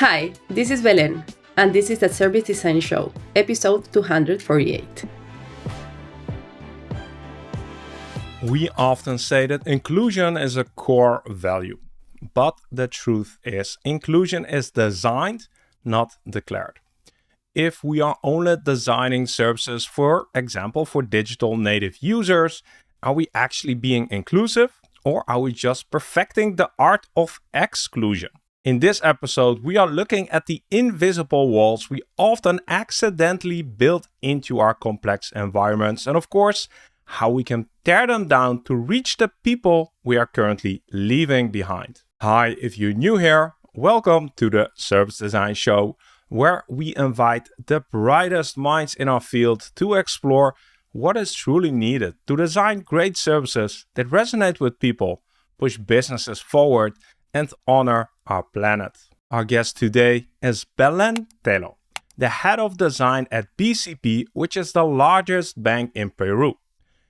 Hi, this is Belen, and this is the Service Design Show, episode 248. We often say that inclusion is a core value, but the truth is inclusion is designed, not declared. If we are only designing services, for example, for digital native users, are we actually being inclusive, or are we just perfecting the art of exclusion? In this episode, we are looking at the invisible walls we often accidentally build into our complex environments, and of course, how we can tear them down to reach the people we are currently leaving behind. Hi, if you're new here, welcome to the Service Design Show, where we invite the brightest minds in our field to explore what is truly needed to design great services that resonate with people, push businesses forward, and honor our planet. Our guest today is Belén Tello, the head of design at BCP, which is the largest bank in Peru.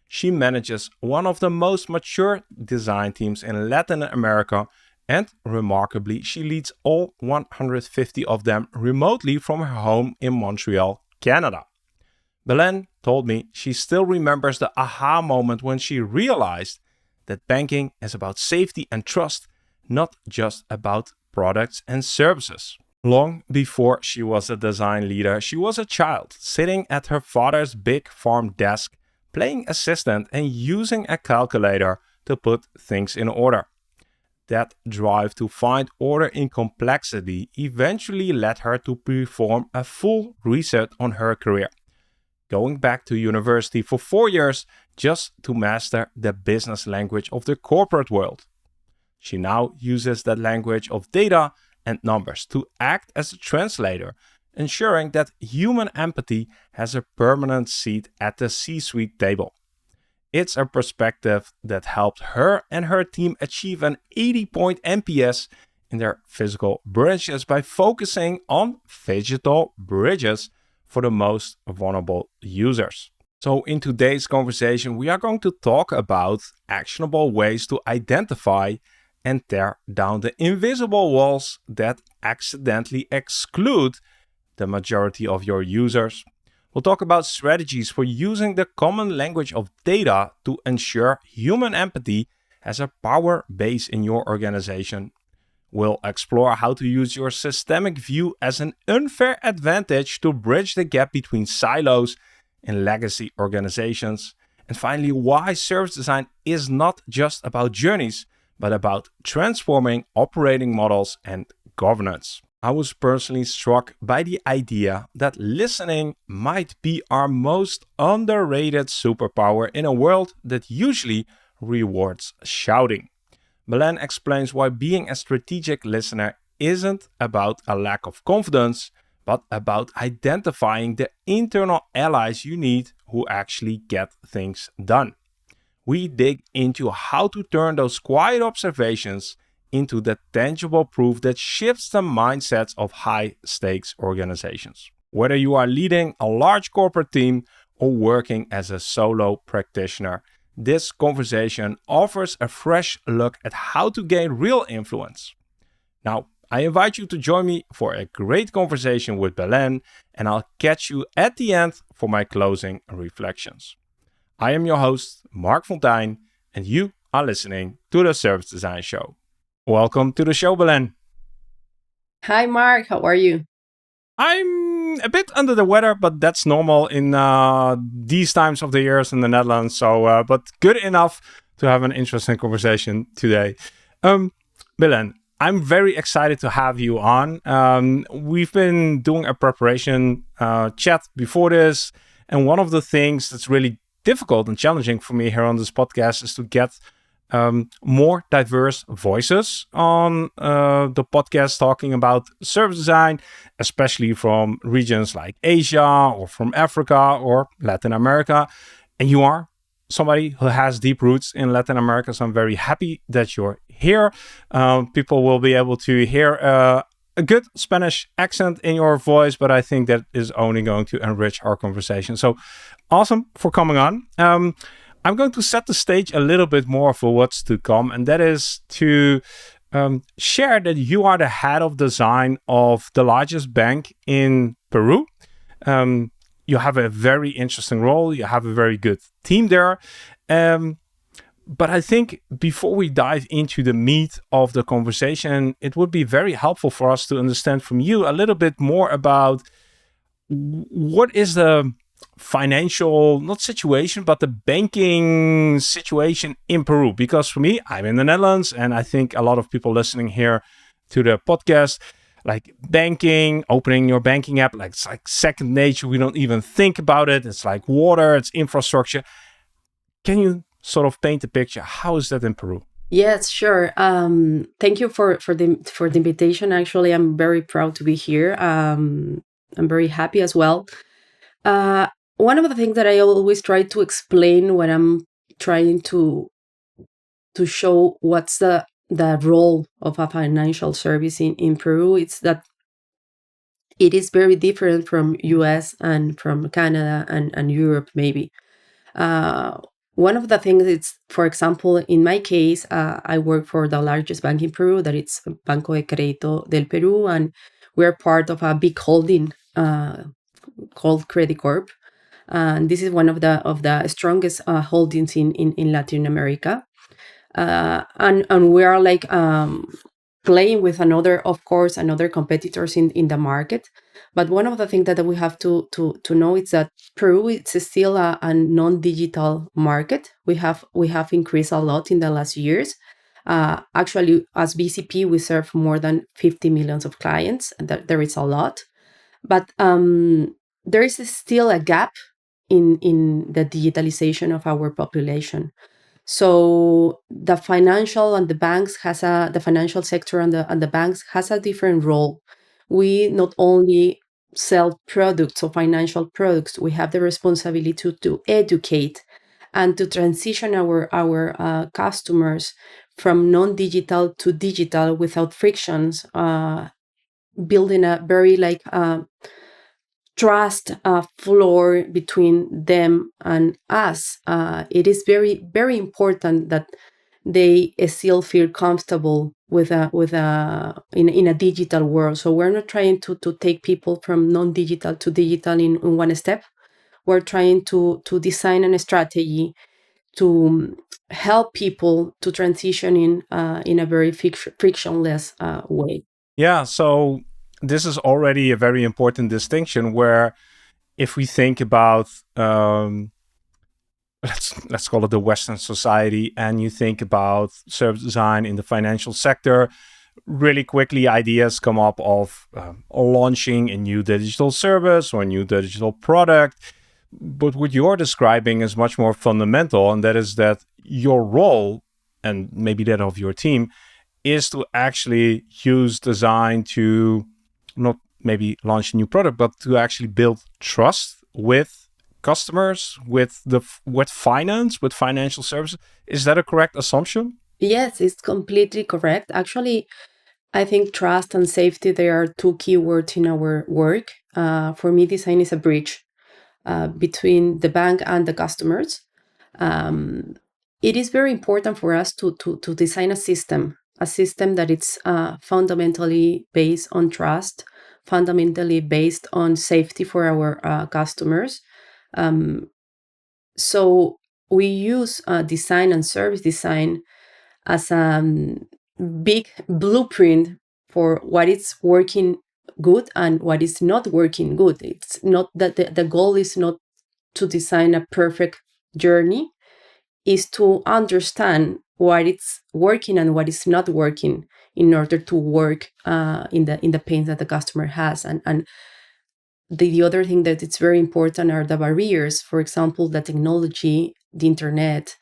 She manages one of the most mature design teams in Latin America, and remarkably, she leads all 150 of them remotely from her home in Montreal, Canada. Belén told me she still remembers the aha moment when she realized that banking is about safety and trust, not just about products and services. Long before she was a design leader, she was a child sitting at her father's big farm desk, playing assistant and using a calculator to put things in order. That drive to find order in complexity eventually led her to perform a full reset on her career, going back to university for 4 years just to master the business language of the corporate world. She now uses that language of data and numbers to act as a translator, ensuring that human empathy has a permanent seat at the C-suite table. It's a perspective that helped her and her team achieve an 80-point NPS in their physical branches by focusing on digital bridges for the most vulnerable users. So in today's conversation, we are going to talk about actionable ways to identify and tear down the invisible walls that accidentally exclude the majority of your users. We'll talk about strategies for using the common language of data to ensure human empathy has a power base in your organization. We'll explore how to use your systemic view as an unfair advantage to bridge the gap between silos and legacy organizations. And finally, why service design is not just about journeys, but about transforming operating models and governance. I was personally struck by the idea that listening might be our most underrated superpower in a world that usually rewards shouting. Belén explains why being a strategic listener isn't about a lack of confidence, but about identifying the internal allies you need who actually get things done. We dig into how to turn those quiet observations into the tangible proof that shifts the mindsets of high-stakes organizations. Whether you are leading a large corporate team or working as a solo practitioner, this conversation offers a fresh look at how to gain real influence. Now, I invite you to join me for a great conversation with Belén, and I'll catch you at the end for my closing reflections. I am your host, Mark Fontijn, and you are listening to the Service Design Show. Welcome to the show, Belén. Hi, Mark. How are you? I'm a bit under the weather, but that's normal in these times of the years in the Netherlands. So, but good enough to have an interesting conversation today. Belén, I'm very excited to have you on. We've been doing a preparation chat before this, and one of the things that's really difficult and challenging for me here on this podcast is to get more diverse voices on the podcast talking about service design, especially from regions like Asia or from Africa or Latin America. And you are somebody who has deep roots in Latin America, so I'm very happy that you're here. People will be able to hear a good Spanish accent in your voice, but I think that is only going to enrich our conversation. So awesome for coming on. I'm going to set the stage a little bit more for what's to come, and that is to share that you are the head of design of the largest bank in Peru. You have a very interesting role. You have a very good team there. But I think before we dive into the meat of the conversation, it would be very helpful for us to understand from you a little bit more about what is the financial, not situation, but the banking situation in Peru. Because for me, I'm in the Netherlands, and I think a lot of people listening here to the podcast, like banking, opening your banking app, like it's like second nature. We don't even think about it. It's like water, it's infrastructure. Can you sort of paint a picture? How is that in Peru? Yes, sure. Thank you for the invitation. Actually, I'm very proud to be here. I'm very happy as well. One of the things that I always try to explain when I'm trying to show what's the role of a financial service in Peru, it's that it is very different from US and from Canada and Europe maybe. Uh, One of the things is, for example, in my case, I work for the largest bank in Peru, that it's Banco de Crédito del Perú, and we're part of a big holding called Credit Corp. And this is one of the strongest holdings in Latin America. And we are like playing with another competitors in the market. But one of the things that we have to know is that Peru is still a non-digital market. We have increased a lot in the last years. Actually, as BCP, we serve more than 50 millions of clients, and that there is a lot. But there is still a gap in the digitalization of our population. So the financial and the banks the financial sector and the banks has a different role. We not only sell products or financial products, we have the responsibility to educate and to transition our customers from non-digital to digital without frictions, building a very trust floor between them and us. It is very, very important that they still feel comfortable in a digital world. So we're not trying to take people from non-digital to digital in one step. We're trying to design a strategy to help people to transition in a very frictionless way. Yeah, so this is already a very important distinction where if we think about let's call it the Western society, and you think about service design in the financial sector, really quickly ideas come up of launching a new digital service or a new digital product. But what you're describing is much more fundamental, and that is that your role, and maybe that of your team, is to actually use design to not maybe launch a new product, but to actually build trust with customers, with finance, with financial services. Is that a correct assumption? Yes, it's completely correct. Actually, I think trust and safety, they are two key words in our work. For me, design is a bridge between the bank and the customers. It is very important for us to design a system that it's fundamentally based on trust, fundamentally based on safety for our customers. So we use design and service design as a big blueprint for what is working good and what is not working good. It's not that the goal is not to design a perfect journey, is to understand what it's working and what is not working in order to work in the pain that the customer has. And the other thing that it's very important are the barriers. For example, the technology, the internet.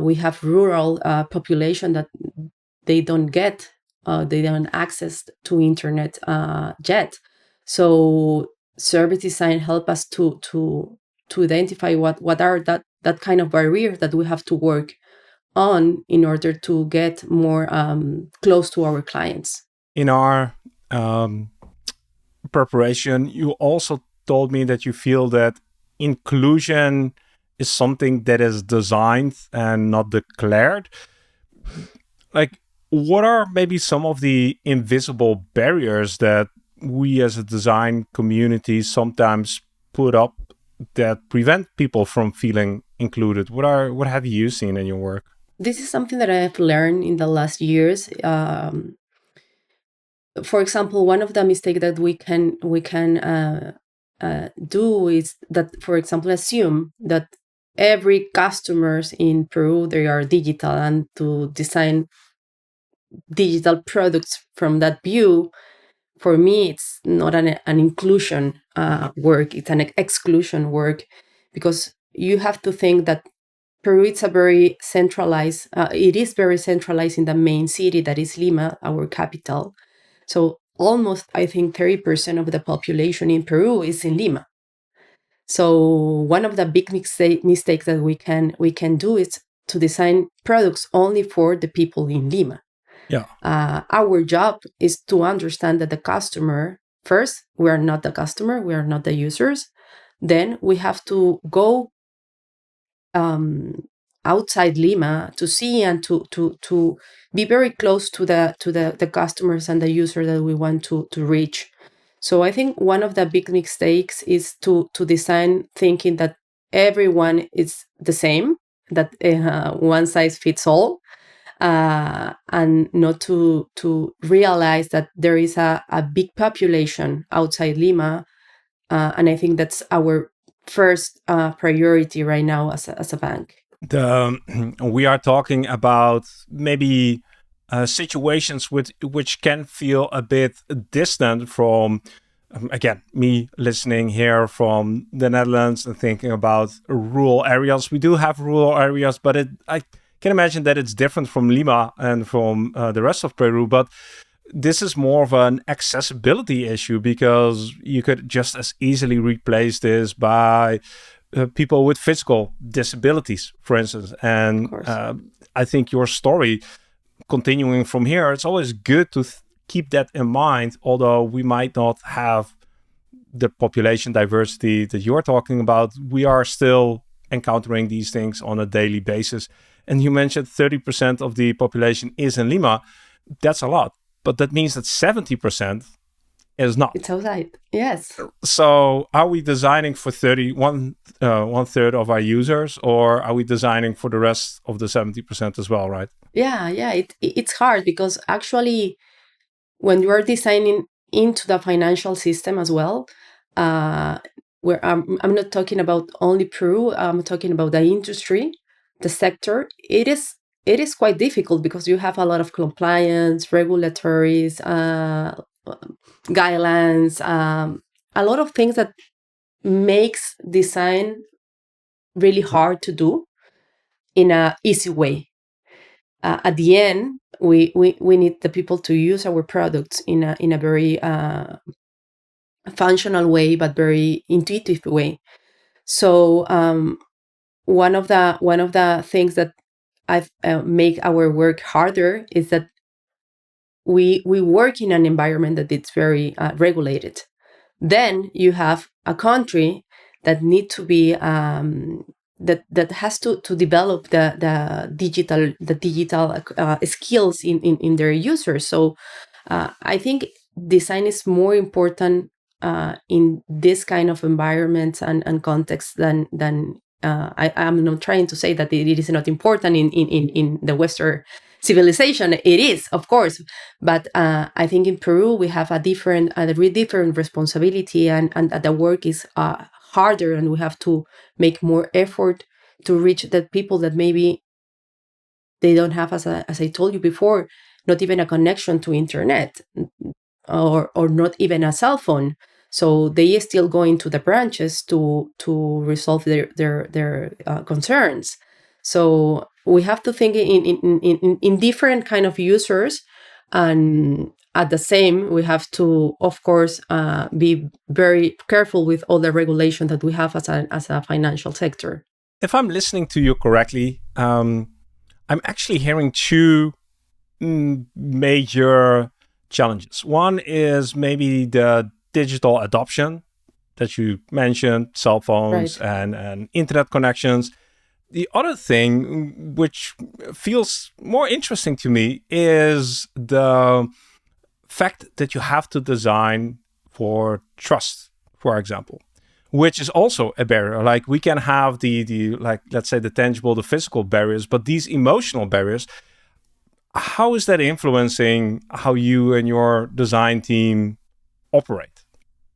We have rural population that they don't access to internet yet. So service design help us to identify what are that kind of barrier that we have to work on in order to get more close to our clients. In our preparation, you also told me that you feel that inclusion is something that is designed and not declared. Like, What are maybe some of the invisible barriers that we as a design community sometimes put up that prevent people from feeling included? What have you seen in your work? This is something that I have learned in the last years. For example, one of the mistakes that we can do is that, for example, assume that every customers in Peru, they are digital, and to design digital products from that view, for me, it's not an inclusion work, it's an exclusion work, because you have to think that Peru is a very centralized, it is very centralized in the main city, that is Lima, our capital. So almost, I think, 30% of the population in Peru is in Lima. So one of the big mistakes that we can do is to design products only for the people in Lima. Yeah. Our job is to understand that the customer, first, we are not the customer, we are not the users. Then we have to go outside Lima to see and to be very close to the customers and the users that we want to reach. So I think one of the big mistakes is to design thinking that everyone is the same, that one size fits all, and not to realize that there is a big population outside Lima, and I think that's our first priority right now as a bank. We are talking about maybe situations which can feel a bit distant from, again, me listening here from the Netherlands and thinking about rural areas. We do have rural areas, but I can imagine that it's different from Lima and from the rest of Peru. But this is more of an accessibility issue, because you could just as easily replace this by people with physical disabilities, for instance. And I think your story, continuing from here, it's always good to keep that in mind, although we might not have the population diversity that you're talking about. We are still encountering these things on a daily basis. And you mentioned 30% of the population is in Lima. That's a lot, but that means that 70% is not. It's outside. Yes. So are we designing for one third of our users, or are we designing for the rest of the 70% as well, right? Yeah. It's hard, because actually, when you are designing into the financial system as well, where I'm not talking about only Peru, I'm talking about the industry, the sector. It is quite difficult, because you have a lot of compliance, regulatories, guidelines, a lot of things that makes design really hard to do in a easy way. At the end, we need the people to use our products in a very functional way, but very intuitive way. So one of the things that I've make our work harder is that we work in an environment that it's very regulated. Then you have a country that need to be that has to develop the digital skills in their users. So I think design is more important in this kind of environments and context than I'm not trying to say that it is not important in the Western civilization. It is, of course, but I think in Peru we have a really different responsibility, and the work is harder, and we have to make more effort to reach the people that maybe they don't have, as I told you before, not even a connection to internet, or not even a cell phone. So they still go into the branches to resolve their concerns. So we have to think in different kind of users, and at the same, we have to, of course, be very careful with all the regulation that we have as a financial sector. If I'm listening to you correctly, I'm actually hearing two major challenges. One is maybe the digital adoption that you mentioned, cell phones, Right. and internet connections. The other thing, which feels more interesting to me, is the fact that you have to design for trust, for example, which is also a barrier. Like we can have the like, let's say, the tangible, the physical barriers, but these emotional barriers, how is that influencing how you and your design team operate?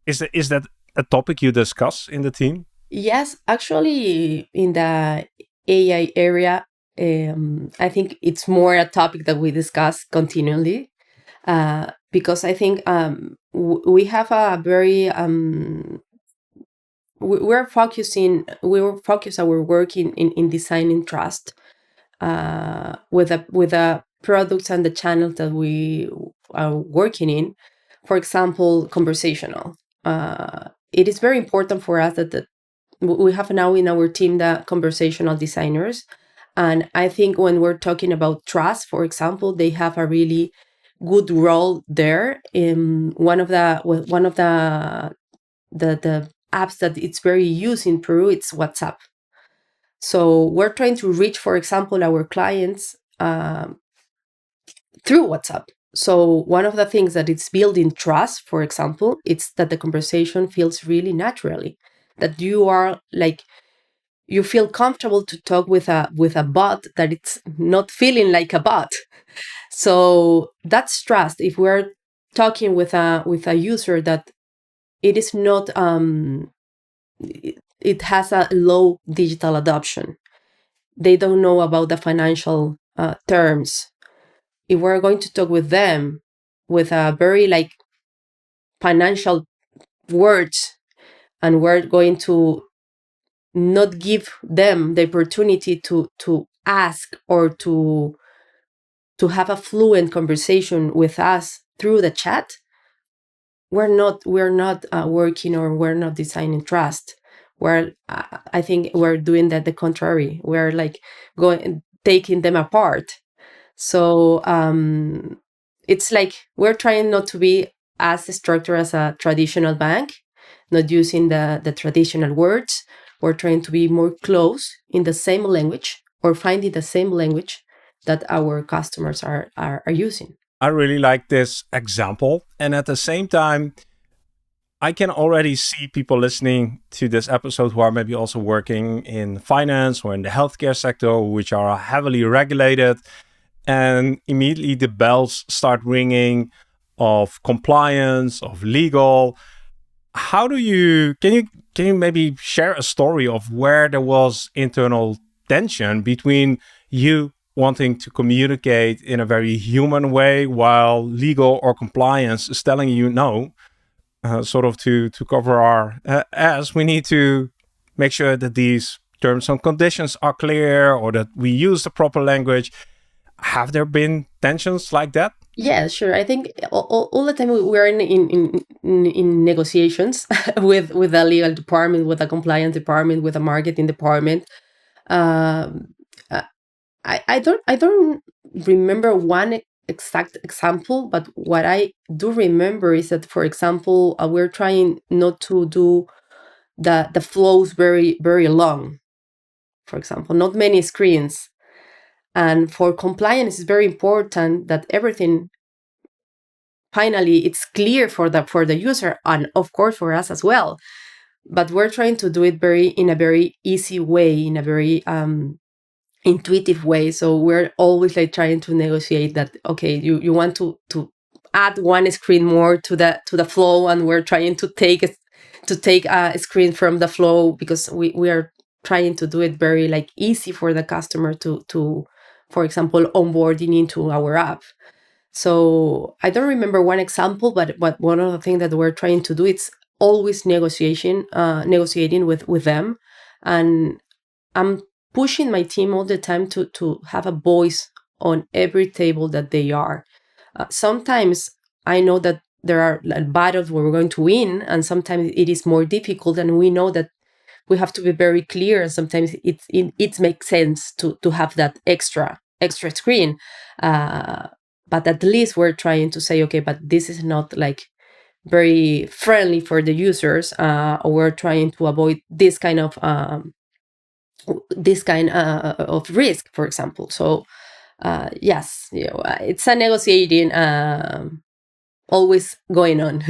Is that a topic you discuss in the team? Yes, actually, in the AI area, I think it's more a topic that we discuss continually, because I think we have a very we were focused our work in designing trust, with the products and the channels that we are working in. For example, conversational. It is very important for us that we have now in our team the conversational designers, and I think when we're talking about trust, for example, they have a really good role there. In one of the apps that it's very used in Peru, it's WhatsApp. So we're trying to reach, for example, our clients through WhatsApp. So one of the things that it's building trust, for example, it's that the conversation feels really naturally, that you are like, you feel comfortable to talk with a bot, that it's not feeling like a bot. So that's trust. If we're talking with a user that it is not it has a low digital adoption, they don't know about the financial terms. If we're going to talk with them with a very like financial words, and we're going to not give them the opportunity to ask or to have a fluent conversation with us through the chat, we're not working, or we're not designing trust. We're I think we're doing that the contrary. We're like going taking them apart. So it's like we're trying not to be as structured as a traditional bank, not using the traditional words. We're trying to be more close in the same language, or finding the same language that our customers are using. I really like this example. And at the same time, I can already see people listening to this episode who are maybe also working in finance or in the healthcare sector, which are heavily regulated. And immediately the bells start ringing of compliance, of legal. How do you can you maybe share a story of where there was internal tension between you wanting to communicate in a very human way while legal or compliance is telling you no, sort of to cover our ass, we need to make sure that these terms and conditions are clear or that we use the proper language. Have there been tensions like that? Yeah, sure. I think all the time we're in negotiations with the legal department, with the compliance department, with the marketing department. Um, uh, I don't remember one exact example, but what I do remember is that, for example, we're trying not to do the flows very very long. For example, not many screens, and for compliance, it's very important that everything finally it's clear for the user, and of course for us as well. But we're trying to do it very in a very easy way, in a very intuitive way. So we're always like trying to negotiate that, okay, you want to add one screen more to the flow, and we're trying to take a screen from the flow, because we are trying to do it very like easy for the customer to for example onboarding into our app. So I don't remember one example, but one of the things that we're trying to do is always negotiating with them, and I'm pushing my team all the time to have a voice on every table that they are. Sometimes I know that there are like battles where we're going to win, and sometimes it is more difficult, and we know that we have to be very clear. And sometimes it makes sense to have that extra screen. Uh, but at least we're trying to say, okay, but this is not like very friendly for the users, or we're trying to avoid this kind of this kind of risk, for example. So yes, it's a negotiating, always going on.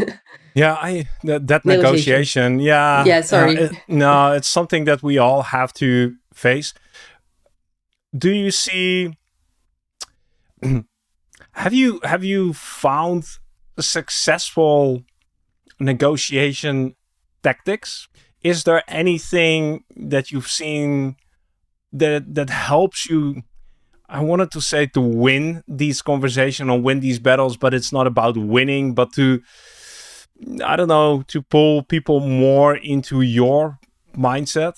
Yeah, that Negotiation. negotiation. Yeah, Yeah, sorry. no, it's something that we all have to face. Do you see? Have you found successful negotiation tactics? Is there anything that you've seen that helps you? I wanted to say to win these conversations or win these battles, but it's not about winning, but to, I don't know, to pull people more into your mindset.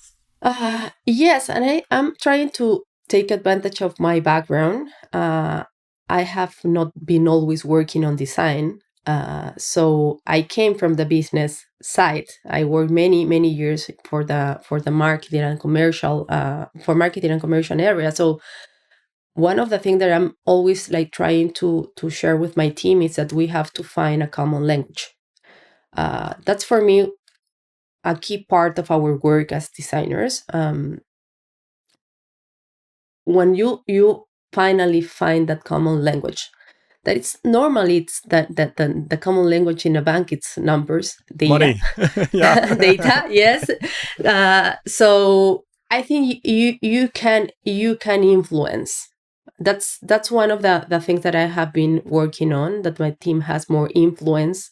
Yes, and I'm trying to take advantage of my background. I have not been always working on design. So I came from the business side. I worked many years for the marketing and commercial, for marketing and commercial area. So one of the things that I'm always like trying to share with my team is that we have to find a common language. That's for me a key part of our work as designers. When you finally find that common language, that it's normally it's that the common language in a bank, it's numbers, data. Money. Yeah. Data, yes. So I think you can influence. That's one of the things that I have been working on, that my team has more influence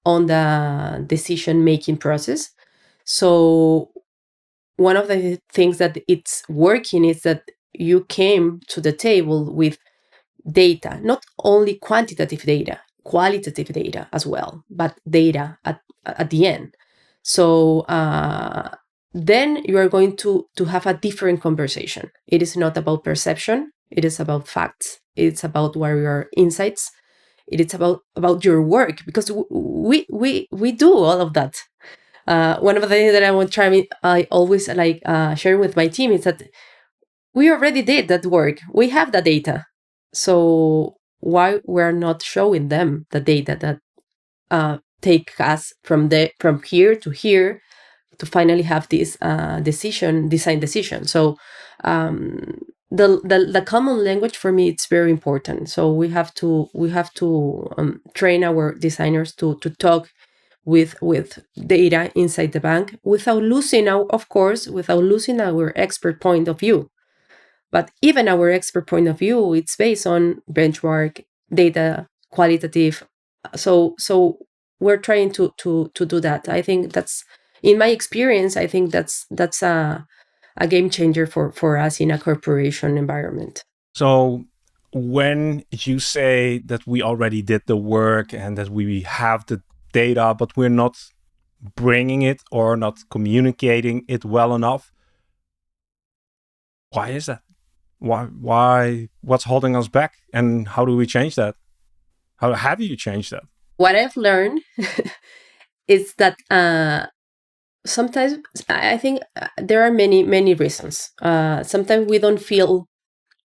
on the decision making process. So one of the things that it's working is that you came to the table with data, not only quantitative data, qualitative data as well, but data at the end. So then you are going to have a different conversation. It is not about perception. It is about facts. It's about what are your insights. It is about your work, because we do all of that. One of the things that I always like share with my team is that we already did that work. We have the data. So why we're not showing them the data that take us from here to here to finally have this design decision. So the common language for me, it's very important. So we have to train our designers to talk with data inside the bank without losing without losing our expert point of view. But even our expert point of view, it's based on benchmark data, qualitative. So we're trying to do that. I think that's, in my experience, I think that's a game changer for us in a corporation environment. So when you say that we already did the work and that we have the data, but we're not bringing it or not communicating it well enough, why is that? Why? What's holding us back? And how do we change that? How have you changed that? What I've learned is that sometimes I think there are many reasons. Sometimes we don't feel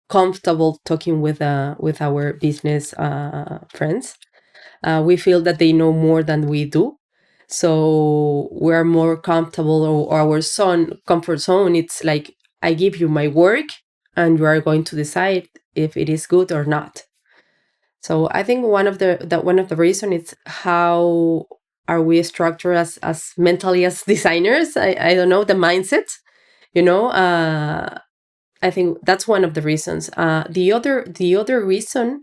comfortable talking with our business friends. We feel that they know more than we do, so we're more comfortable, or our comfort zone. It's like, I give you my work, and you are going to decide if it is good or not. So I think one of the reason is how are we structured as mentally as designers. I don't know, the mindset. You know, I think that's one of the reasons. The other reason,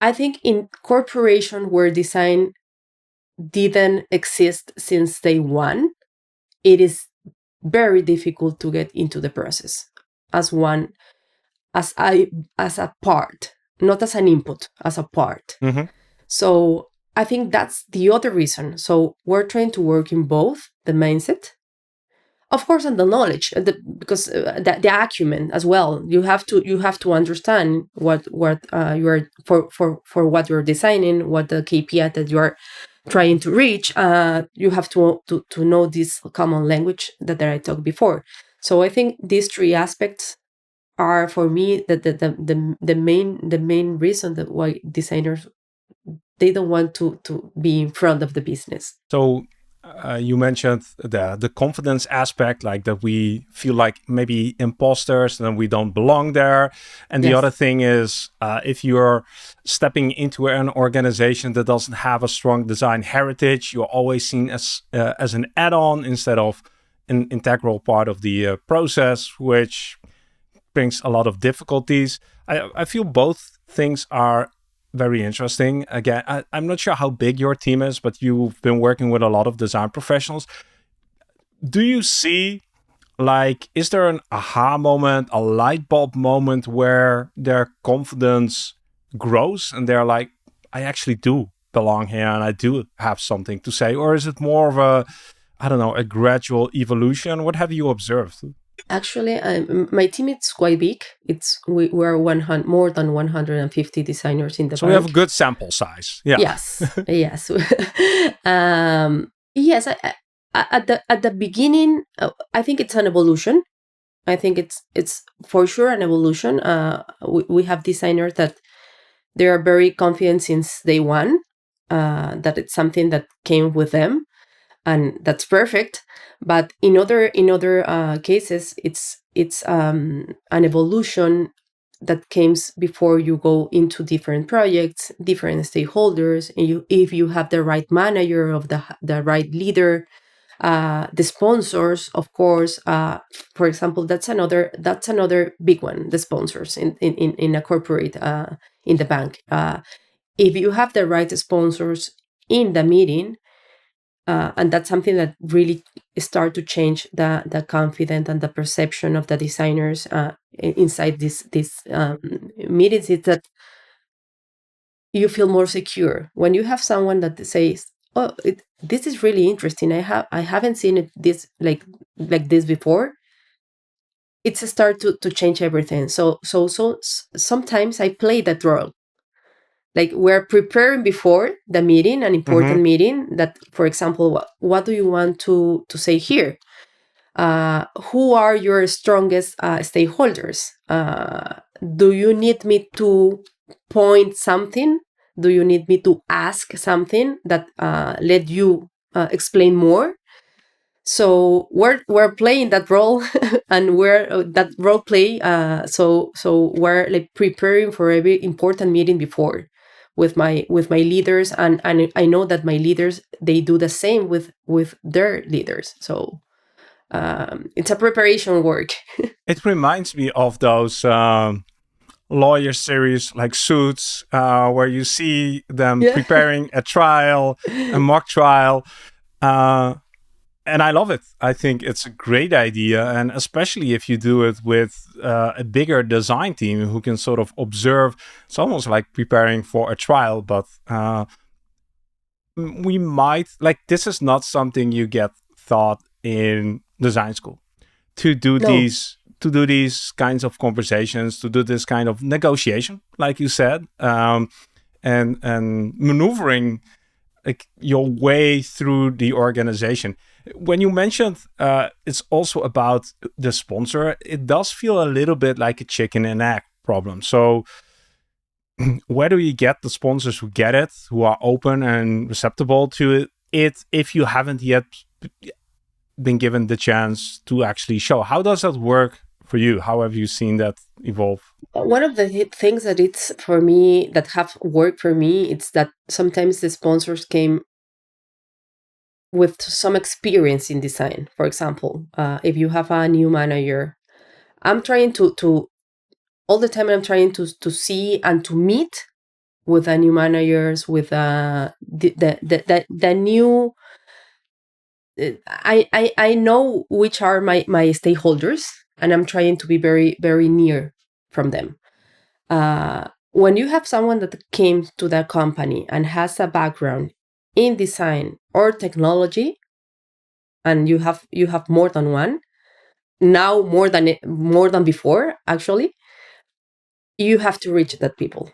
I think, in corporation where design didn't exist since day one, it is very difficult to get into the process as one, as I as a part, not as an input, as a part. Mm-hmm. So I think that's the other reason. So we're trying to work in both the mindset, of course, and the knowledge, because the acumen as well. You have to understand what you are for what you're designing, what the KPI that you are trying to reach. You have to know this common language that I talked before. So I think these three aspects are, for me, the main reason that why designers, they don't want to be in front of the business. So You mentioned the confidence aspect, like that we feel like maybe imposters and we don't belong there. And the other Yes. thing is, if you're stepping into an organization that doesn't have a strong design heritage, you're always seen as an add-on instead of an integral part of the process, which brings a lot of difficulties. I feel both things are very interesting. Again, I'm not sure how big your team is, but you've been working with a lot of design professionals. Do you see, like, is there an aha moment, a light bulb moment where their confidence grows and they're like, I actually do belong here and I do have something to say? Or is it more of a, I don't know, a gradual evolution? What have you observed? Actually, my team is quite big. We're 100, more than 150 designers in the So we have a bank. good sample size. Yeah. Yes, yes, yes. At the beginning, I think it's an evolution. I think it's for sure an evolution. We have designers that they are very confident since day one. That it's something that came with them, and that's perfect. But in other cases, it's an evolution that comes before you go into different projects, different stakeholders, and if you have the right manager of the right leader, the sponsors, of course. For example, that's another big one. The sponsors in a corporate, in the bank. If you have the right sponsors in the meeting, and that's something that really start to change the confidence and the perception of the designers inside this meetings, is that you feel more secure when you have someone that says, oh, this is really interesting. I haven't seen it this like this before. It's a start to change everything. So sometimes I play that role. Like, we're preparing before the meeting, an Mm-hmm. important meeting, that, for example, what do you want to say here? Who are your strongest stakeholders? Do you need me to point something? Do you need me to ask something that let you explain more? So we're playing that role, and we're that role play. So we're like preparing for every important meeting before with my leaders, and I know that my leaders, they do the same with their leaders. So it's a preparation work. It reminds me of those lawyer series like Suits, where you see them Yeah. preparing a trial, a mock trial. Uh, and I love it. I think it's a great idea. And especially if you do it with a bigger design team who can sort of observe, it's almost like preparing for a trial, but we might, like, this is not something you get taught in design school No. to do these kinds of conversations, to do this kind of negotiation, like you said, and maneuvering like your way through the organization. When you mentioned it's also about the sponsor, it does feel a little bit like a chicken and egg problem. So where do you get the sponsors who get it, who are open and receptive to it if you haven't yet been given the chance to actually show? How does that work for you? How have you seen that evolve? One of the things that it's for me that have worked for me, it's that sometimes the sponsors came with some experience in design. For example, if you have a new manager, I'm trying to all the time. I'm trying to see and to meet with the new managers, with the new. I know which are my stakeholders, and I'm trying to be very very near from them. When you have someone that came to that company and has a background in design or technology, and you have more than one now, more than before, actually, you have to reach that people,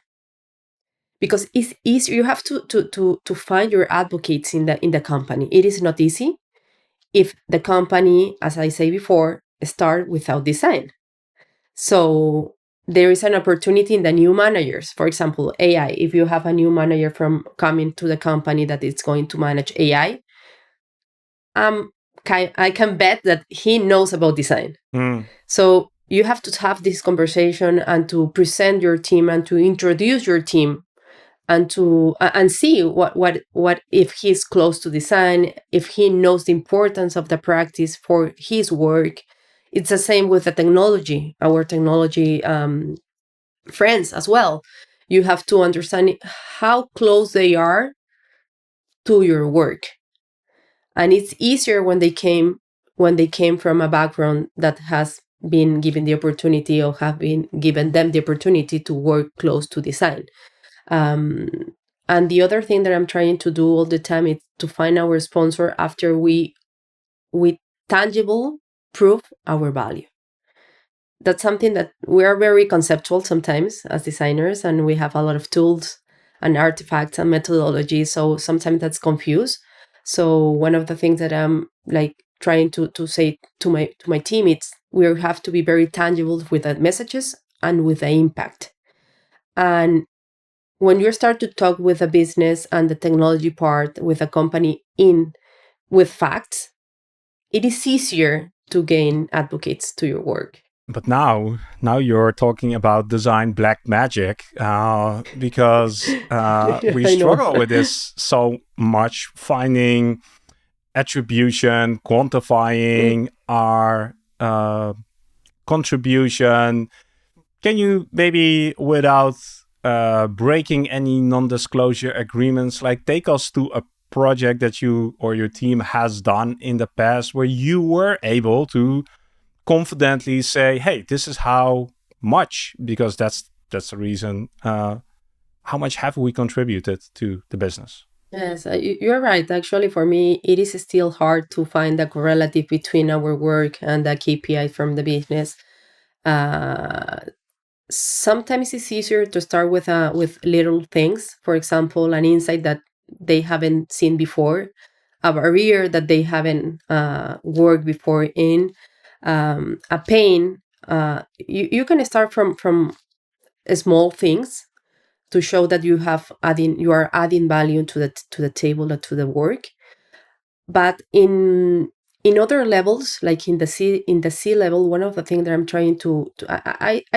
because it's easy. You have to find your advocates in the company. It is not easy if the company, as I say before, start without design. So there is an opportunity in the new managers. For example, AI. If you have a new manager from coming to the company that is going to manage AI, um, I can bet that he knows about design. Mm. So you have to have this conversation and to present your team and to introduce your team and to and see what if he's close to design, if he knows the importance of the practice for his work. It's the same with the technology, our technology friends as well. You have to understand how close they are to your work, and it's easier when they came from a background that has been given the opportunity or have been given them the opportunity to work close to design. um, and the other thing that I'm trying to do all the time is to find our sponsor after we tangible prove our value. That's something that we are very conceptual sometimes as designers, and we have a lot of tools and artifacts and methodologies, so sometimes that's confused. So one of the things that I'm like trying to say to my team, it's we have to be very tangible with the messages and with the impact. And when you start to talk with a business and the technology part with a company in with facts, it is easier to gain advocates to your work. But now you're talking about design black magic, because we I know. struggle with this so much, finding attribution, Mm. quantifying our contribution. Can you maybe, without breaking any non-disclosure agreements, like take us to a project that you or your team has done in the past where you were able to confidently say, "Hey, this is how much," because that's the reason. How much have we contributed to the business? Yes, you're right. Actually, for me, it is still hard to find the correlative between our work and the KPI from the business. Uh, Sometimes it's easier to start with little things. For example, an insight that they haven't seen before, a barrier that they haven't worked before in, a pain. You can start from small things to show that you are adding value to the table or to the work. But in other levels, like in the C level, one of the things that I'm trying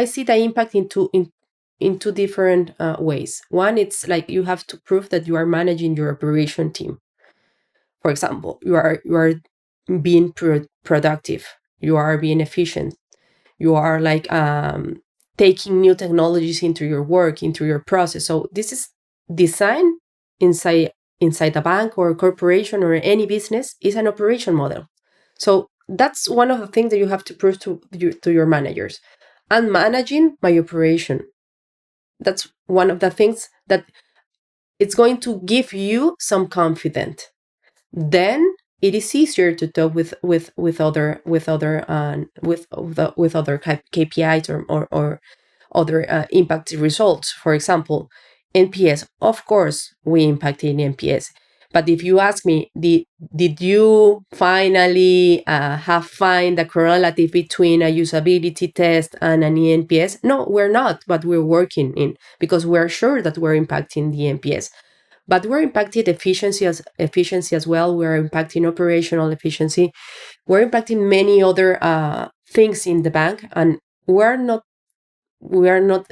I see the impact in two different ways. One, it's like you have to prove that you are managing your operation team. For example, you are being productive, you are being efficient, you are like taking new technologies into your work, into your process. So this is design inside inside a bank or a corporation or any business is an operation model. So that's one of the things that you have to prove to your managers. I'm managing my operation. That's one of the things that it's going to give you some confidence. Then it is easier to talk with other KPIs or other impact results. For example, NPS. Of course, we impact in NPS. But if you ask me, did you finally have find a correlative between a usability test and an NPS? No, we're not, but we're working in because we're sure that we're impacting the NPS. But we're impacting efficiency as well. We're impacting operational efficiency. We're impacting many other things in the bank, and we're not we are not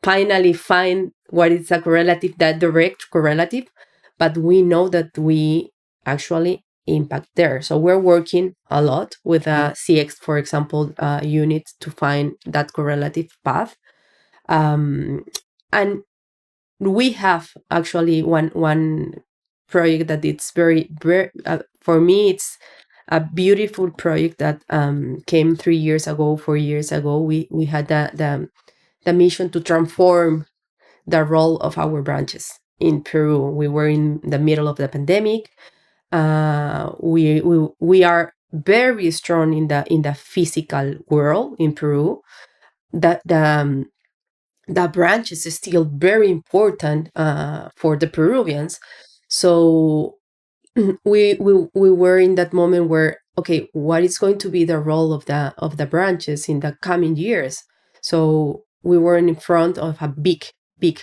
finally find what is a correlative, that direct correlative, but we know that we actually impact there. So we're working a lot with a CX, for example, unit to find that correlative path. Um, and we have actually one project that it's very for me it's a beautiful project that came 3 years ago, 4 years ago. We had the mission to transform the role of our branches in Peru. We were in the middle of the pandemic. We are very strong in the physical world in Peru. The branches is still very important for the Peruvians. So we were in that moment where, okay, what is going to be the role of the branches in the coming years? So we were in front of a big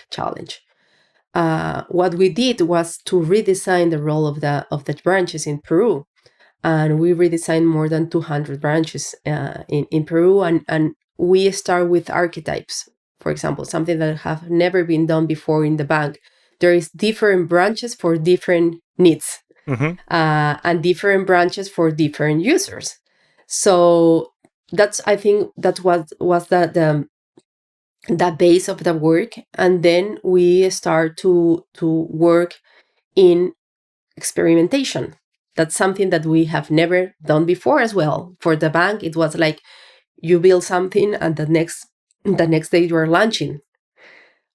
challenge. What we did was to redesign the role of the branches in Peru. and we redesigned more than 200 branches in Peru. And we start with archetypes, for example, something that have never been done before in the bank. There is different branches for different needs, and different branches for different users. So that's, I think that was the base of the work. And then we start to work in experimentation. That's something that we have never done before as well. For the bank, it was like you build something and the next day you are launching.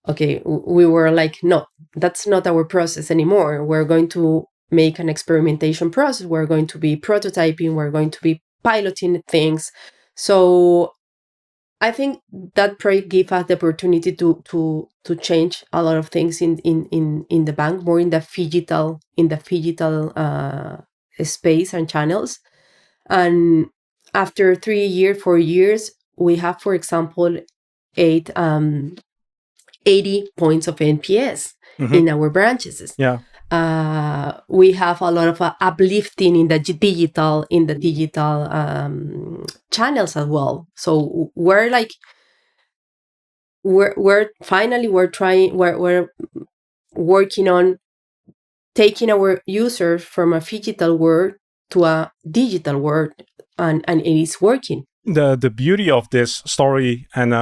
Okay, we were like, no, that's not our process anymore. We're going to make an experimentation process. We're going to be prototyping. We're going to be piloting things. So I think that project gave us the opportunity to change a lot of things in the bank, more in the phygital space and channels. And after 3 years, 4 years, we have, for example, 80 points of NPS in our branches. Yeah. We have a lot of uplifting in the digital channels as well. So we're like we're finally we're working on taking our users from a phygital world to a digital world, and it is working. The beauty of this story, and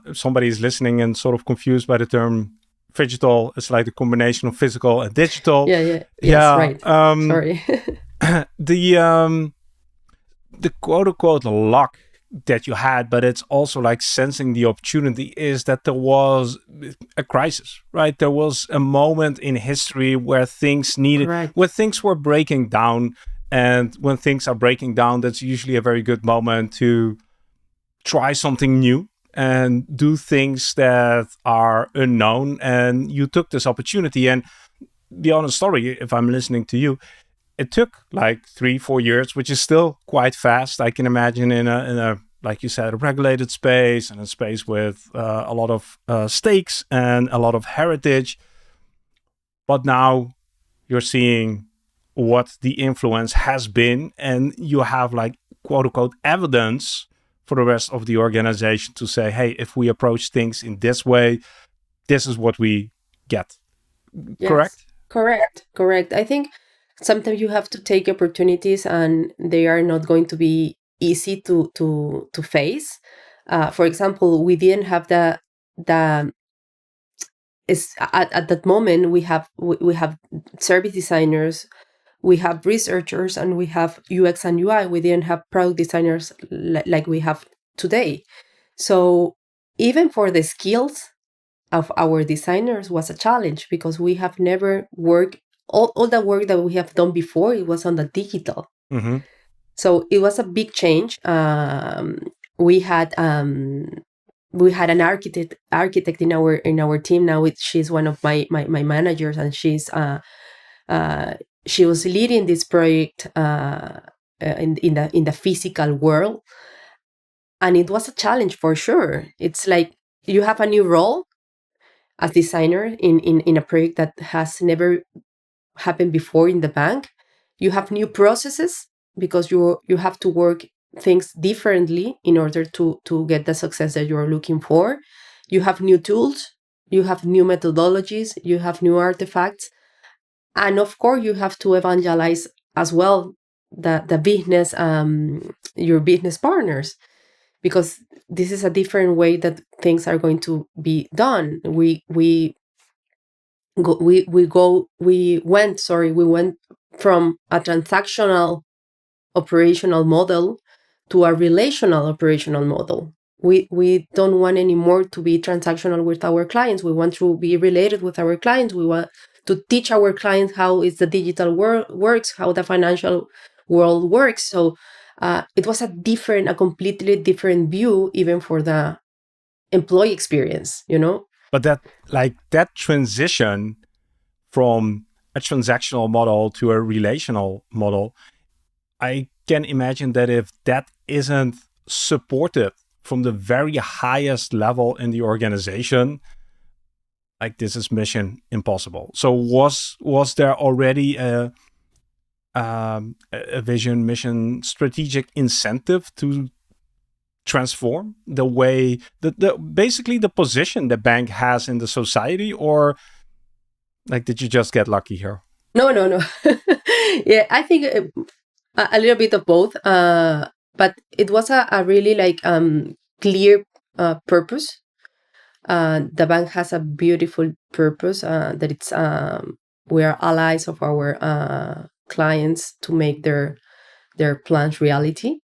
if somebody is listening and sort of confused by the term phygital, it's like the combination of physical and digital. Yes, right. Sorry. The quote unquote luck that you had, but it's also like sensing the opportunity, is that there was a crisis, right? There was a moment in history where things needed, where things were breaking down. And when things are breaking down, that's usually a very good moment to try something new and do things that are unknown. And you took this opportunity. And the honest story, if I'm listening to you, it took like 3-4 years, which is still quite fast. I can imagine in a like you said, a regulated space, and a space with a lot of stakes and a lot of heritage. But now you're seeing what the influence has been, and you have like quote unquote evidence for the rest of the organization to say, hey, if we approach things in this way, this is what we get. Yes, correct. I think sometimes you have to take opportunities, and they are not going to be easy to face. For example, we didn't have the is at that moment we have service designers, we have researchers, and we have UX and UI. We didn't have product designers like we have today. So even for the skills of our designers was a challenge, because we have never worked, all the work that we have done before, it was on the digital. So it was a big change. We had an architect in our team now. She's one of my managers, and she was leading this project in the physical world, and it was a challenge for sure. It's like you have a new role as designer in a project that has never happened before in the bank. You have new processes, because you have to work things differently in order to get the success that you're looking for. You have new tools, you have new methodologies, you have new artifacts, and of course you have to evangelize as well the business, your business partners, because this is a different way that things are going to be done. We went from a transactional operational model to a relational operational model. We don't want anymore to be transactional with our clients. We want to be related with our clients. We want to teach our clients how is the digital world works, how the financial world works. So it was a completely different view, even for the employee experience, But that transition from a transactional model to a relational model, I can imagine that if that isn't supported from the very highest level in the organization, like this is mission impossible. So was there already a vision, mission, strategic incentive to transform the way the basically the position the bank has in the society, or like did you just get lucky here? No, no, no. Yeah, I think a little bit of both. But it was a really like clear purpose. The bank has a beautiful purpose that it's we are allies of our clients to make their plans reality.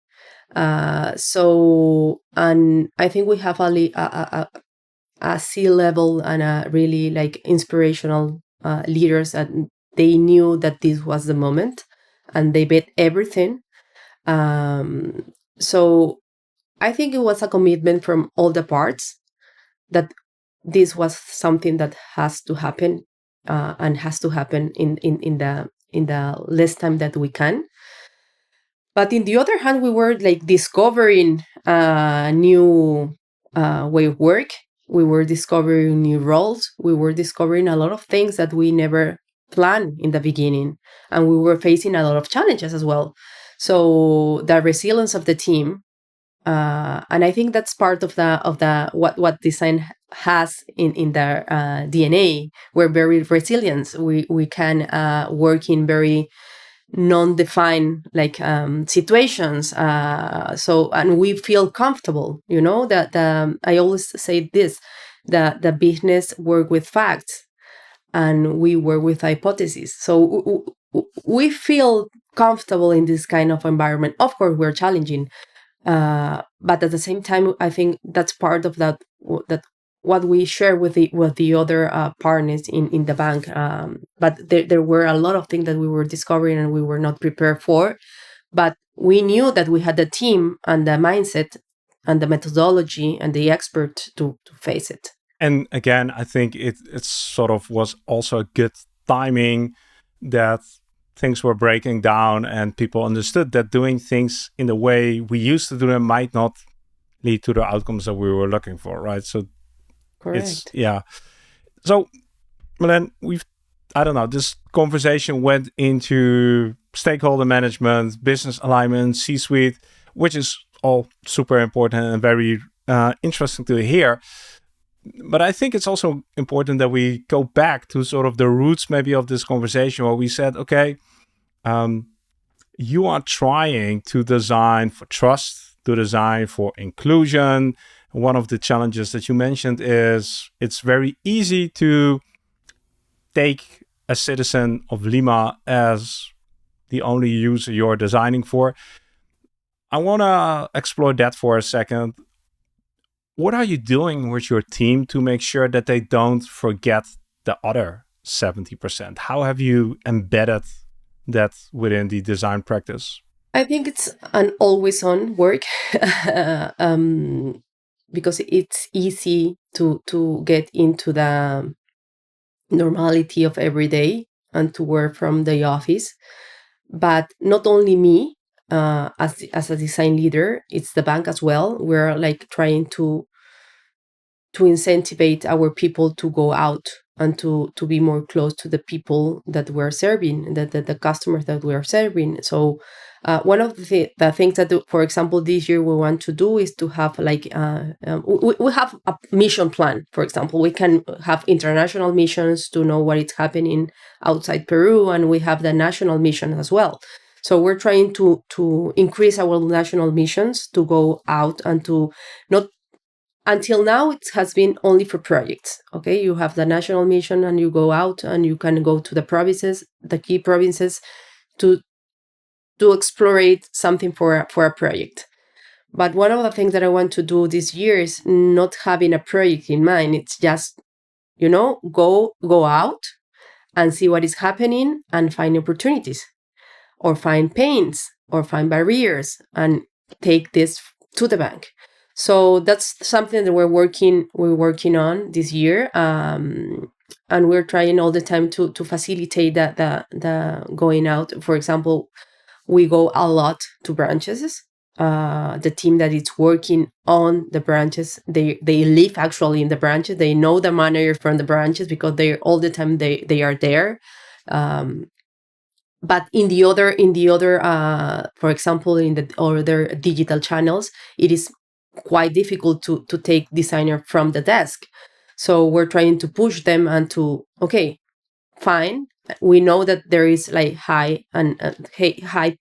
So, and I think we have a C level and a really like inspirational leaders that they knew that this was the moment, and they bet everything. So I think it was a commitment from all the parts that this was something that has to happen, and has to happen in the less time that we can. But in the other hand, we were like discovering a new way of work. We were discovering new roles. We were discovering a lot of things that we never planned in the beginning, and we were facing a lot of challenges as well. So the resilience of the team, and I think that's part of the what design has in their DNA. We're very resilient. We can work in very non-defined like situations, so, and we feel comfortable, you know, that I always say this, the business work with facts and we work with hypotheses. So we feel comfortable in this kind of environment. Of course we're challenging, but at the same time I think that's part of that what we share with the other partners in the bank. But there were a lot of things that we were discovering and we were not prepared for, but we knew that we had the team and the mindset and the methodology and the expert to face it. And again, I think it sort of was also a good timing that things were breaking down and people understood that doing things in the way we used to do them might not lead to the outcomes that we were looking for, right? So it's, Correct. yeah. So, Belen, I don't know, this conversation went into stakeholder management, business alignment, C-suite, which is all super important and very interesting to hear. But I think it's also important that we go back to sort of the roots maybe of this conversation where we said, okay, you are trying to design for trust, to design for inclusion. One of the challenges that you mentioned is it's very easy to take a citizen of Lima as the only user you're designing for. I want to explore that for a second. What are you doing with your team to make sure that they don't forget the other 70%? How have you embedded that within the design practice? I think it's an always on work, because it's easy to get into the normality of every day and to work from the office. But not only me, as a design leader, it's the bank as well. We're like trying to incentivize our people to go out and to be more close to the people that we're serving, the customers that we are serving. So one of the things that, for example, this year we want to do is to have like we have a mission plan. For example, we can have international missions to know what is happening outside Peru, and we have the national mission as well. So we're trying to increase our national missions to go out and to not. Until now, it has been only for projects. Okay, you have the national mission and you go out and you can go to the provinces, the key provinces, to explore something for a project. But one of the things that I want to do this year is not having a project in mind. It's just, go out and see what is happening and find opportunities, or find pains, or find barriers, and take this to the bank. So that's something that we're working on this year, and we're trying all the time to facilitate the going out. For example, we go a lot to branches. The team that is working on the branches, they live actually in the branches. They know the manager from the branches because they all the time they are there. but in the other for example, in the other digital channels, it is quite difficult to take designer from the desk. So we're trying to push them and to, okay, fine, we know that there is like high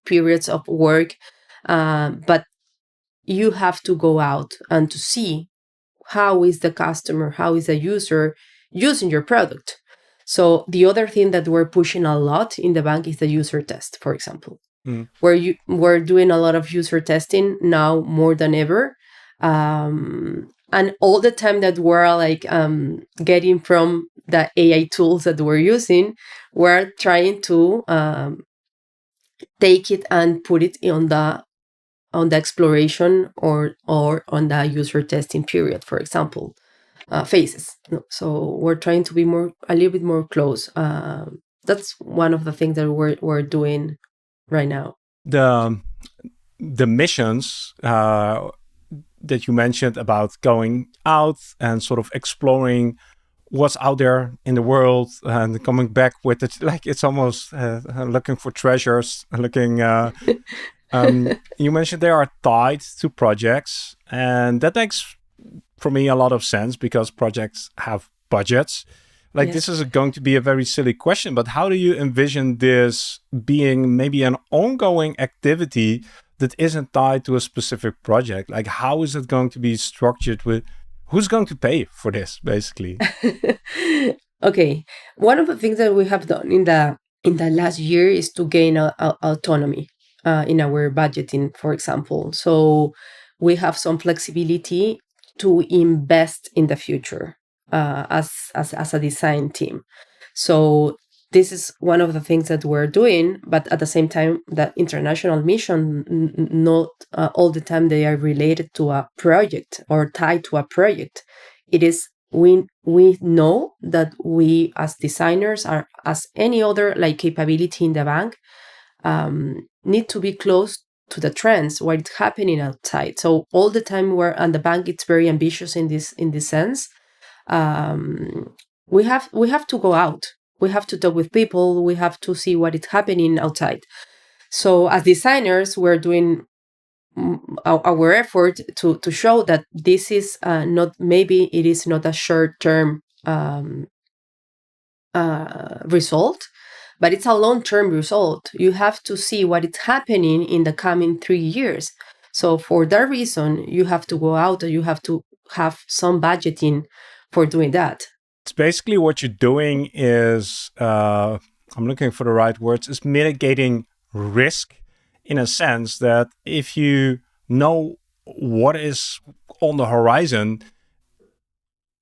periods of work, but you have to go out and to see how is the customer, how is the user using your product. So the other thing that we're pushing a lot in the bank is the user test, for example, Mm. where we're doing a lot of user testing now more than ever. And all the time that we're like getting from the AI tools that we're using, we're trying to take it and put it on the exploration or on the user testing period, for example, phases. So we're trying to be a little bit more close. That's one of the things that we're doing right now. The missions that you mentioned about going out and sort of exploring what's out there in the world and coming back with it, like it's almost looking for treasures, looking. You mentioned they are tied to projects, and that makes for me a lot of sense because projects have budgets. Like Yes. this is going to be a very silly question, but how do you envision this being maybe an ongoing activity that isn't tied to a specific project? Like how is it going to be structured with who's going to pay for this basically? Okay. One of the things that we have done in the last year is to gain autonomy in our budgeting, for example. So we have some flexibility to invest in the future as a design team. So this is one of the things that we're doing, but at the same time, the international mission, not all the time they are related to a project or tied to a project. It is we know that we as designers are as any other like capability in the bank, need to be close to the trends, what's happening outside. So all the time we're and the bank, it's very ambitious in this sense. um, we have to go out. We have to talk with people. We have to see what is happening outside. So as designers, we're doing our effort to show that this is not, maybe it is not a short term result, but it's a long term result. You have to see what is happening in the coming 3 years. So for that reason, you have to go out and you have to have some budgeting for doing that. It's basically what you're doing is I'm looking for the right words, is mitigating risk in a sense that if you know what is on the horizon,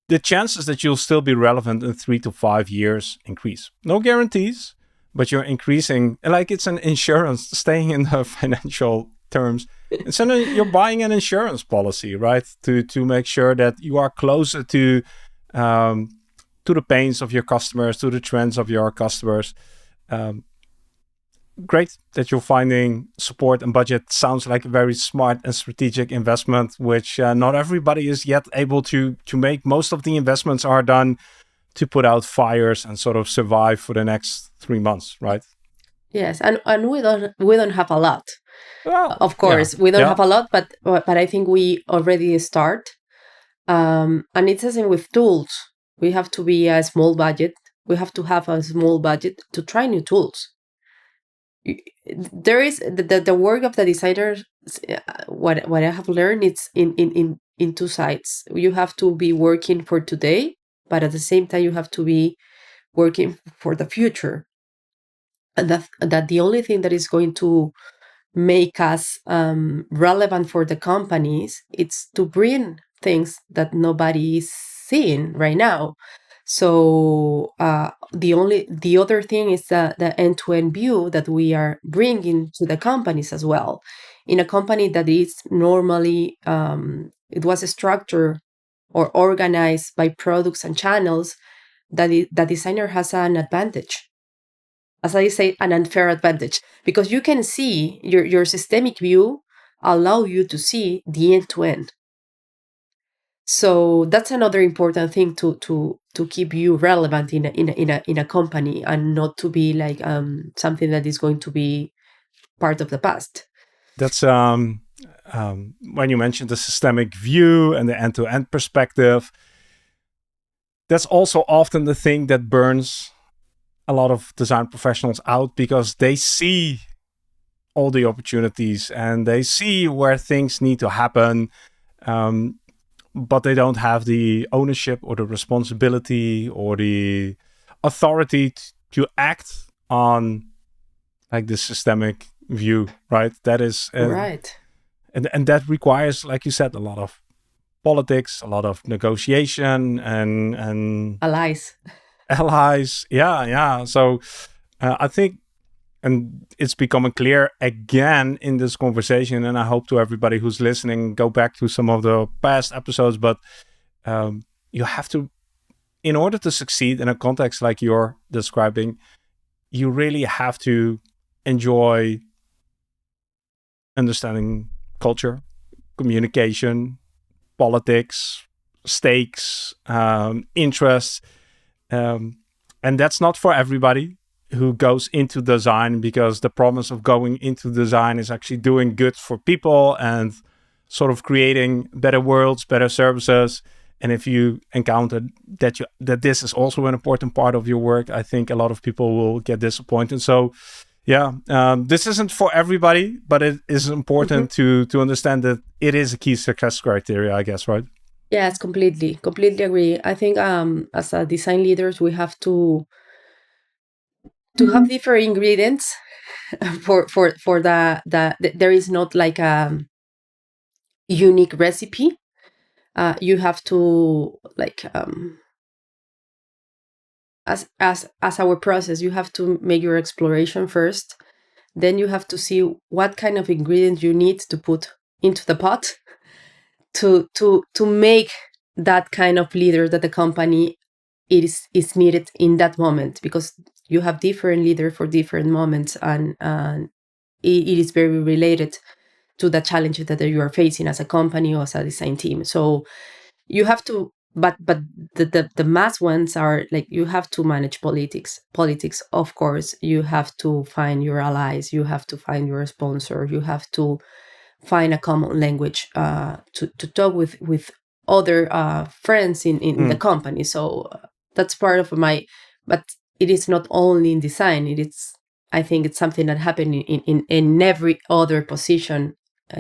the chances that you'll still be relevant in 3 to 5 years increase. No guarantees, but you're increasing, like it's an insurance, staying in the financial terms. And so you're buying an insurance policy, right? To make sure that you are closer um, to the pains of your customers, to the trends of your customers. Um, Great that you're finding support and budget. Sounds like a very smart and strategic investment, which not everybody is yet able to make. Most of the investments are done to put out fires and sort of survive for the next 3 months, right? Yes, and we don't have a lot. Well, Of yeah, course, we don't yeah. have a lot, but I think we already start. And it's the same with tools. We have to be a small budget. We have to have a small budget to try new tools. There is the work of the designers. What I have learned, it's in two sides. You have to be working for today, but at the same time you have to be working for the future. And that the only thing that is going to make us relevant for the companies, it's to bring things that nobody is seeing right now. So the other thing is the end-to-end view that we are bringing to the companies as well. In a company that is normally it was structured or organized by products and channels, the designer has an advantage, as I say, an unfair advantage, because you can see your systemic view allow you to see the end to end. So that's another important thing to keep you relevant in a company, and not to be like something that is going to be part of the past. That's when you mentioned the systemic view and the end-to-end perspective. That's also often the thing that burns a lot of design professionals out, because they see all the opportunities and they see where things need to happen, um, but they don't have the ownership or the responsibility or the authority to act on like the systemic view, right? That is, Right. and that requires, like you said, a lot of politics, a lot of negotiation, and Allies. allies. Yeah, yeah. So I think, and it's becoming clear again in this conversation, and I hope to everybody who's listening, go back to some of the past episodes, but you have to, in order to succeed in a context like you're describing, you really have to enjoy understanding culture, communication, politics, stakes, interests. Um, and that's not for everybody who goes into design, because the promise of going into design is actually doing good for people and sort of creating better worlds, better services. And if you encounter that this is also an important part of your work, I think a lot of people will get disappointed. So yeah, this isn't for everybody, but it is Hmm. important to understand that it is a key success criteria, I guess, right? Yes, completely agree. I think as a design leaders, we have to have different ingredients for there is not like a unique recipe. You have to like as our process, you have to make your exploration first. Then you have to see what kind of ingredients you need to put into the pot to make that kind of leader that the company is needed in that moment, because you have different leaders for different moments, and it is very related to the challenges that you are facing as a company or as a design team. So you have to, but the mass ones are like, you have to manage politics, of course. You have to find your allies, you have to find your sponsor, you have to find a common language to talk with other friends in the Mm. company. So that's part of my, but it is not only in design. It is, I think it's something that happens in every other position,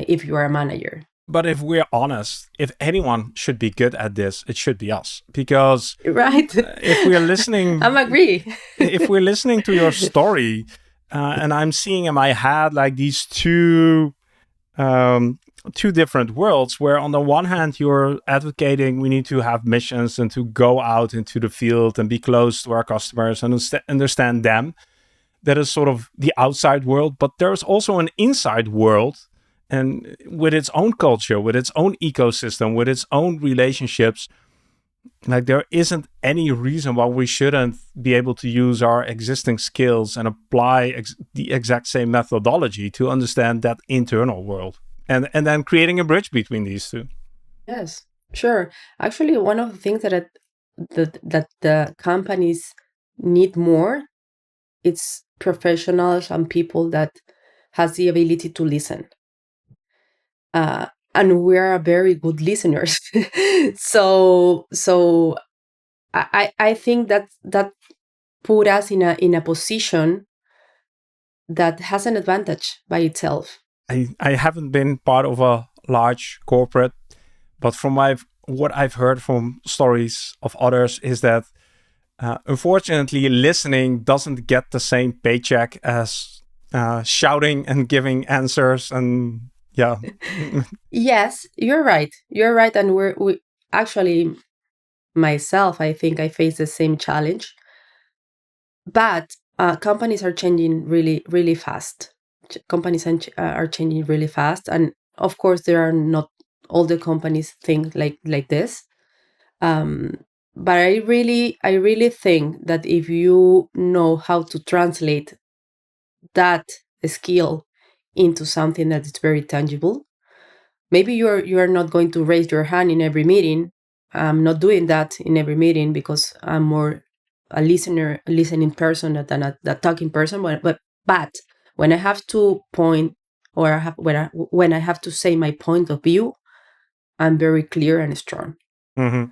if you are a manager. But if we're honest, if anyone should be good at this, it should be us. Because Right. if we're listening, I'm agree. if we're listening to your story, and I'm seeing in my head like these um, two different worlds, where on the one hand you're advocating we need to have missions and to go out into the field and be close to our customers and understand them. That is sort of the outside world, but there's also an inside world, and with its own culture, with its own ecosystem, with its own relationships. Like, there isn't any reason why we shouldn't be able to use our existing skills and apply the exact same methodology to understand that internal world, and then creating a bridge between these two. Yes, sure. Actually, one of the things that the companies need more, it's professionals and people that has the ability to listen. And we are very good listeners. So I think that put us in a position that has an advantage by itself. I haven't been part of a large corporate, but from what I've heard from stories of others is that unfortunately listening doesn't get the same paycheck as shouting and giving answers. And yeah. Yes, you're right. You're right, and we actually, myself, I think I face the same challenge. But companies are changing really fast. Companies are changing really fast, and of course, there are not all the companies think like this. Um, but I really think that if you know how to translate that skill into something that is very tangible, maybe you are not going to raise your hand in every meeting, I'm not doing that in every meeting because I'm more a listening person than a talking person. But when I have to point, or when I have to say my point of view, I'm very clear and strong. Mm-hmm. Mm-hmm.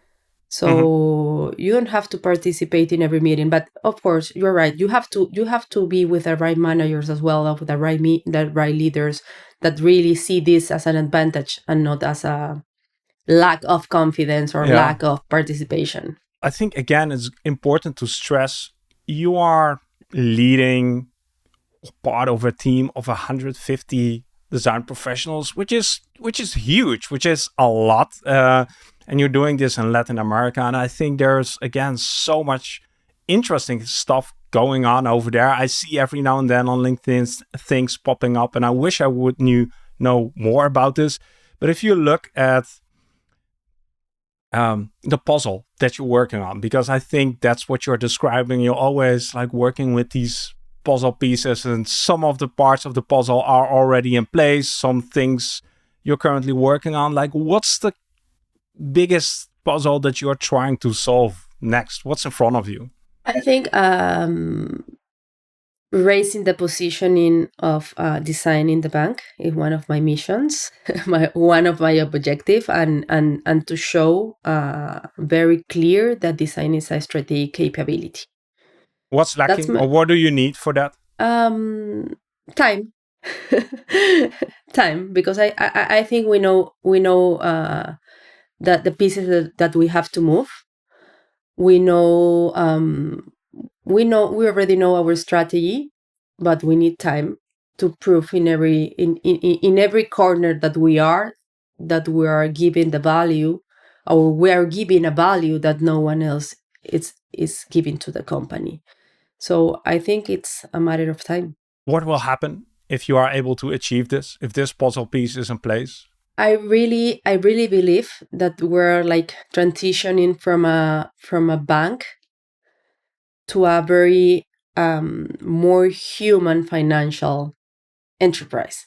So you don't have to participate in every meeting, but of course you're right. You have to be with the right managers as well, of the right leaders that really see this as an advantage and not as a lack of confidence or Yeah. lack of participation. I think again it's important to stress you are leading part of a team of 150 design professionals, which is huge, which is a lot. And you're doing this in Latin America, and I think there's again so much interesting stuff going on over there. I see every now and then on LinkedIn things popping up, and I wish I would know more about this. But if you look at the puzzle that you're working on, because I think that's what you're describing. You're always like working with these puzzle pieces, and some of the parts of the puzzle are already in place. Some things you're currently working on. Like, what's the biggest puzzle that you're trying to solve next? What's in front of you? I think raising the positioning of design in the bank is one of my missions, one of my objective, and to show very clear that design is a strategic capability. What's That's lacking, my or what do you need for that? time. Time, because I think we know that the pieces that we have to move. We know we already know our strategy, but we need time to prove in every corner that we are giving the value, or we are giving a value that no one else is giving to the company. So I think it's a matter of time. What will happen if you are able to achieve this? If this puzzle piece is in place? I really believe that we're like transitioning from a bank to a very more human financial enterprise.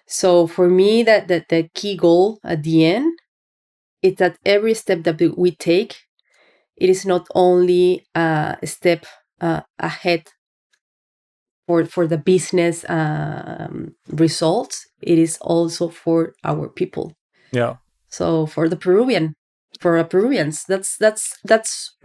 So for me, that the key goal at the end is that every step that we take, it is not only a step ahead for the business results, it is also for our people. Yeah. So for our Peruvians, that's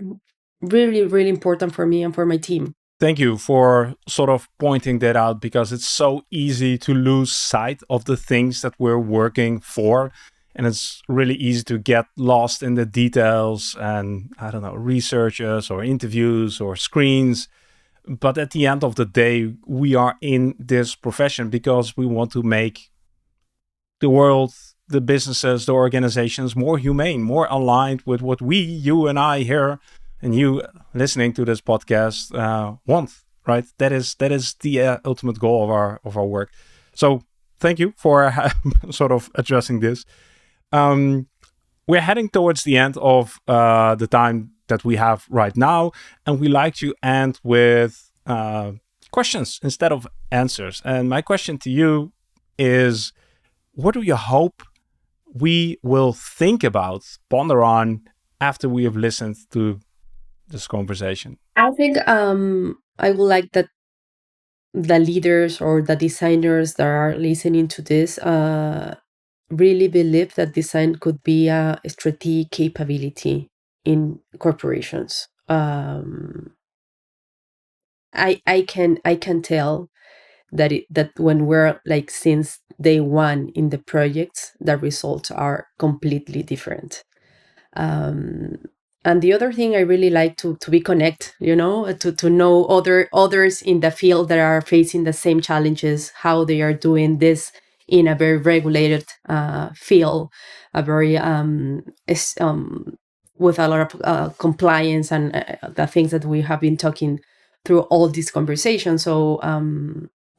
really really important for me and for my team. Thank you for sort of pointing that out, because it's so easy to lose sight of the things that we're working for. And it's really easy to get lost in the details and, I don't know, researches or interviews or screens. But at the end of the day, we are in this profession because we want to make the world, the businesses, the organizations more humane, more aligned with what we, you and I here, and you listening to this podcast want. Right? That is the ultimate goal of our work. So thank you for sort of addressing this. Um, we're heading towards the end of the time that we have right now, and we like to end with questions instead of answers. And my question to you is, what do you hope we will think about, ponder on, after we have listened to this conversation? I think I would like that the leaders or the designers that are listening to this really believe that design could be a strategic capability in corporations. I can tell that when we're like since day one in the projects, the results are completely different. um, and the other thing I really like to be connect, to know others in the field that are facing the same challenges, how they are doing this in a very regulated field, a very with a lot of compliance and the things that we have been talking through all these conversations. So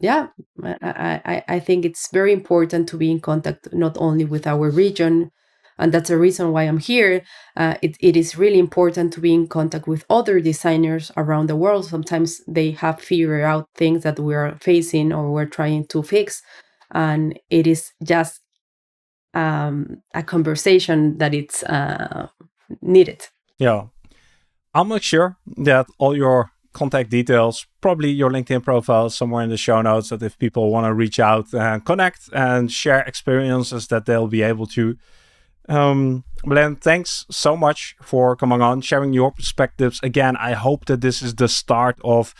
yeah, I think it's very important to be in contact not only with our region, and that's the reason why I'm here. It is really important to be in contact with other designers around the world. Sometimes they have figured out things that we are facing or we're trying to fix, and it is just a conversation that it's needed. Yeah. I'll make sure that all your contact details, probably your LinkedIn profile, somewhere in the show notes, that if people want to reach out and connect and share experiences, that they'll be able to. Belén, thanks so much for coming on, sharing your perspectives. Again, I hope that this is the start of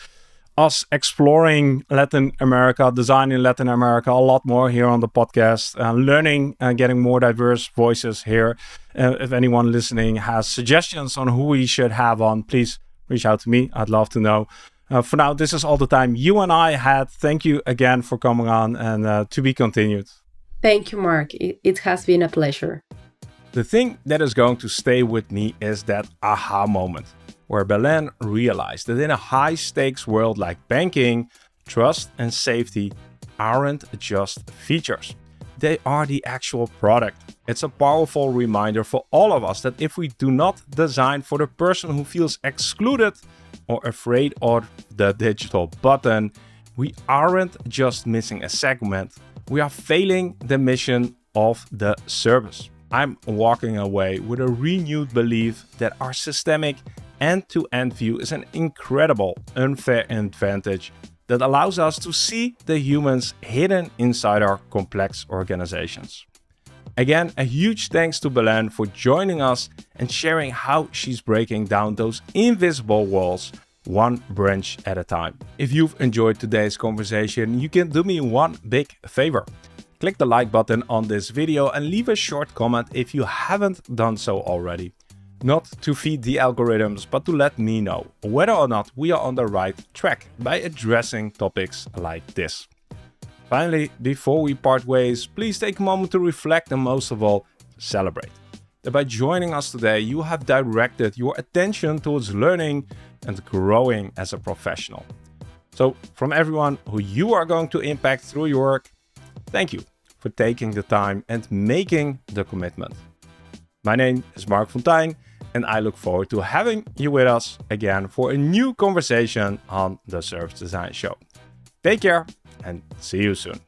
us exploring Latin America, designing Latin America a lot more here on the podcast, learning and getting more diverse voices here. If anyone listening has suggestions on who we should have on, please reach out to me. I'd love to know. For now, this is all the time you and I had. Thank you again for coming on, and to be continued. Thank you, Mark. It has been a pleasure. The thing that is going to stay with me is that aha moment, where Belén realized that in a high-stakes world like banking, trust and safety aren't just features. They are the actual product. It's a powerful reminder for all of us that if we do not design for the person who feels excluded or afraid of the digital button, we aren't just missing a segment, we are failing the mission of the service. I'm walking away with a renewed belief that our systemic end-to-end view is an incredible unfair advantage that allows us to see the humans hidden inside our complex organizations. Again, a huge thanks to Belén for joining us and sharing how she's breaking down those invisible walls one branch at a time. If you've enjoyed today's conversation, you can do me one big favor. Click the like button on this video and leave a short comment if you haven't done so already. Not to feed the algorithms, but to let me know whether or not we are on the right track by addressing topics like this. Finally, before we part ways, please take a moment to reflect and most of all, celebrate. That by joining us today, you have directed your attention towards learning and growing as a professional. So from everyone who you are going to impact through your work, thank you for taking the time and making the commitment. My name is Mark Fontijn, and I look forward to having you with us again for a new conversation on the Service Design Show. Take care and see you soon.